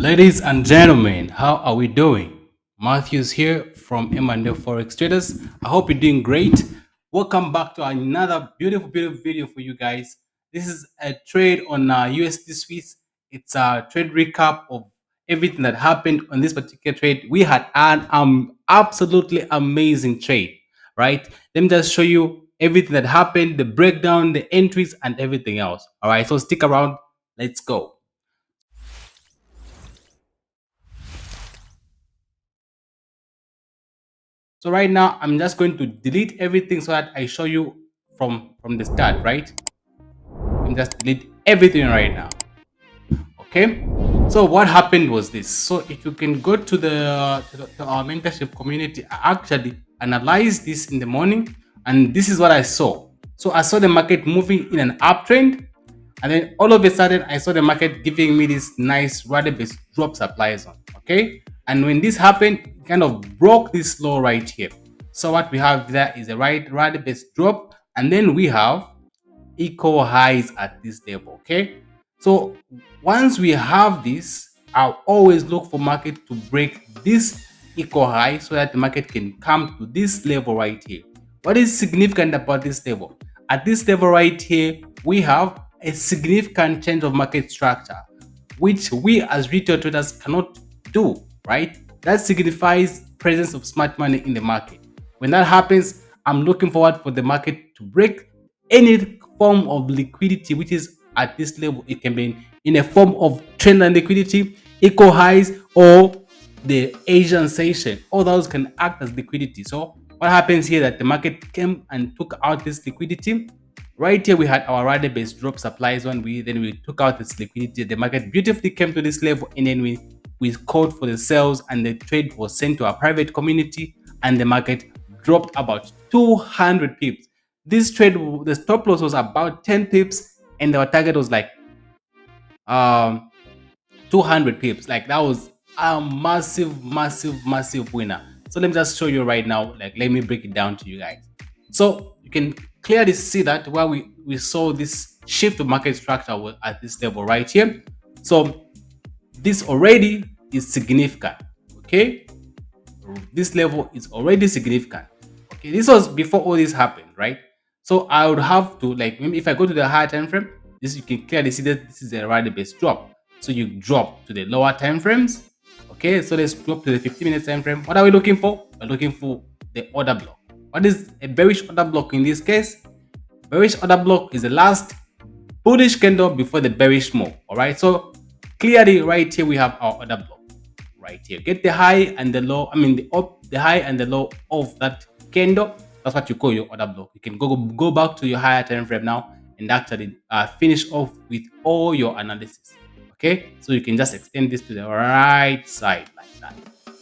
Ladies and gentlemen, how are we doing? Matthews here from M&F Forex Traders. I hope you're doing great. Welcome back to another beautiful video for you guys. This is a trade on USD Swiss. It's a trade recap of everything that happened on this particular trade. We had an absolutely amazing trade, right? Let me just show you everything that happened, the breakdown, the entries, and everything else. All right, so stick around. Let's go. So right now, I'm just going to delete everything so that I show you from the start, right? I'm just delete everything right now. Okay. So what happened was this. So if you can go to to our mentorship community, I actually analyzed this in the morning, and this is what I saw. So I saw the market moving in an uptrend, and then all of a sudden I saw the market giving me this nice rally based drop supply zone. Okay, and when this happened, it kind of broke this low right here. So what we have there is a rally based drop, and then we have equal highs at this level. Okay, so once we have this, I'll always look for market to break this equal high so that the market can come to this level right here. What is significant about this level? At this level right here, we have a significant change of market structure, which we as retail traders cannot do, right? That signifies presence of smart money in the market. When that happens, I'm looking forward for the market to break any form of liquidity which is at this level. It can be in a form of trendline liquidity, equal highs, or the Asian session. All those can act as liquidity. So what happens here that the market came and took out this liquidity. Right here we had our rider based drop supplies when we took out this liquidity. The market beautifully came to this level, and then we called for the sales, and the trade was sent to our private community, and the market dropped about 200 pips. This trade, the stop loss was about 10 pips, and our target was like um 200 pips. Like that was a massive winner. So let me just show you right now. Like let me break it down to you guys. So you can clearly see that while we saw this shift of market structure was at this level right here. So this already is significant. Okay, this level is already significant. Okay, this was before all this happened, right? So I would have to, like, maybe if I go to the higher time frame, this you can clearly see that this is a rally based drop. So you drop to the lower time frames. Okay, so let's drop to the 15-minute time frame. What are we looking for? We're looking for the order block. What is a bearish order block in this case? Bearish order block is the last bullish candle before the bearish move. All right, so clearly right here we have our order block right here. Get the high and the low, I mean the high and the low of that candle. That's what you call your order block. You can go back to your higher time frame now and actually finish off with all your analysis. Okay, so you can just extend this to the right side like that.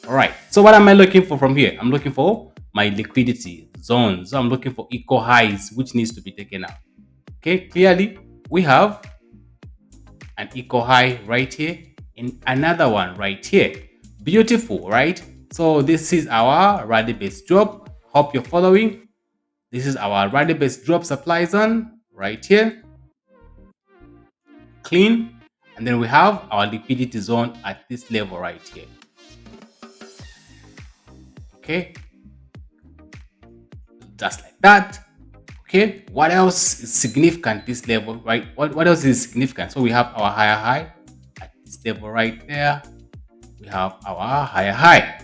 All right, so what am I looking for from here? I'm looking for my liquidity zones. So I'm looking for equal highs which needs to be taken out. Okay, clearly we have an equal high right here and another one right here. Beautiful, right? So this is our rally based drop. Hope you're following. This is our rally based drop supply zone right here. Clean. And then we have our liquidity zone at this level right here. Okay, just like that. Okay, what else is significant this level, right? What else is significant? So we have our higher high at this level right there. We have our higher high.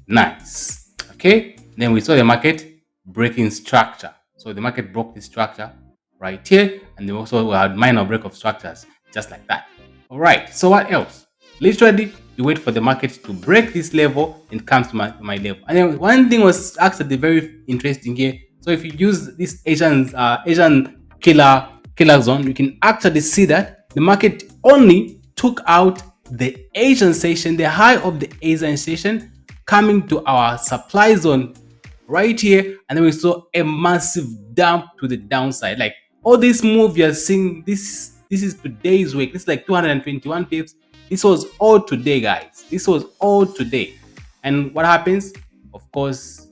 Nice. Okay, then we saw the market breaking structure. So the market broke the structure right here, and then also we had minor break of structures just like that. All right, so what else? Literally you wait for the market to break this level and comes to my level. And then one thing was actually very interesting here. So if you use this Asian killer zone, you can actually see that the market only took out the Asian session, the high of the Asian session, coming to our supply zone right here, and then we saw a massive dump to the downside. Like all this move you're seeing, this is today's week. This is like 221 pips. This was all today, guys. This was all today. And what happens? Of course,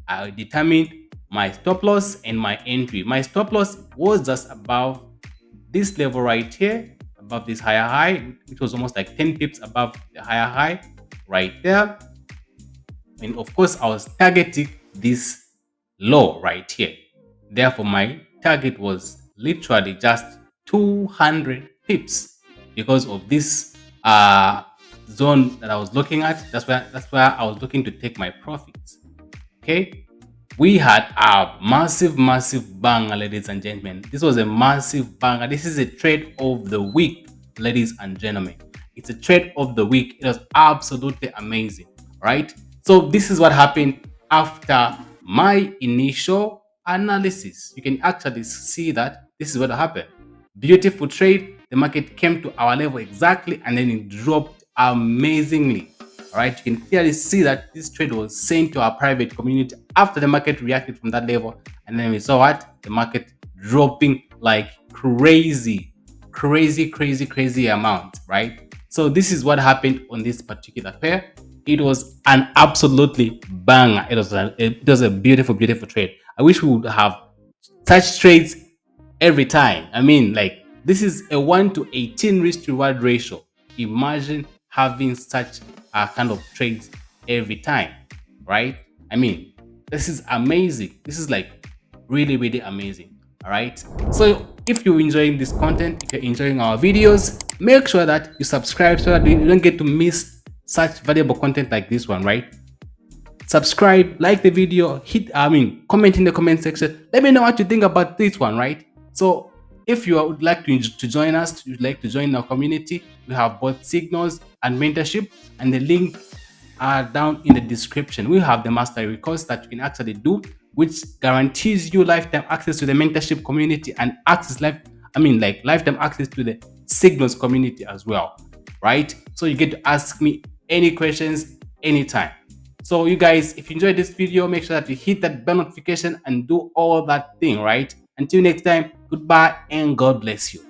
I determined my stop loss and my entry. My stop loss was just above this level right here, above this higher high, which was almost like 10 pips above the higher high right there. And of course, I was targeting this low right here. Therefore, my target was literally just 200 pips because of this zone that I was looking at. That's where I was looking to take my profits. Okay, we had a massive banger, ladies and gentlemen. This was a massive banger. This is a trade of the week, ladies and gentlemen. It's a trade of the week. It was absolutely amazing, right? So this is what happened after my initial analysis. You can actually see that this is what happened. Beautiful trade. The market came to our level exactly, and then it dropped amazingly. All right, you can clearly see that this trade was sent to our private community after the market reacted from that level, and then we saw what the market dropping like crazy amount, right? So this is what happened on this particular pair. It was an absolutely banger. It was a beautiful trade. I wish we would have such trades every time. I mean, like, this is a 1 to 18 risk to reward ratio. Imagine having such kind of trades every time, right? I mean, this is amazing. This is like really amazing. All right. So if you're enjoying this content, if you're enjoying our videos, make sure that you subscribe so that you don't get to miss such valuable content like this one, right? Subscribe, like the video, comment in the comment section. Let me know what you think about this one, right? So if you would like to join us, you'd like to join our community, we have both signals and mentorship, and the link are down in the description. We have the mastery course that you can actually do, which guarantees you lifetime access to the mentorship community and lifetime access to the signals community as well, right? So you get to ask me any questions anytime. So you guys, if you enjoyed this video, make sure that you hit that bell notification and do all that thing, right? Until next time, goodbye and God bless you.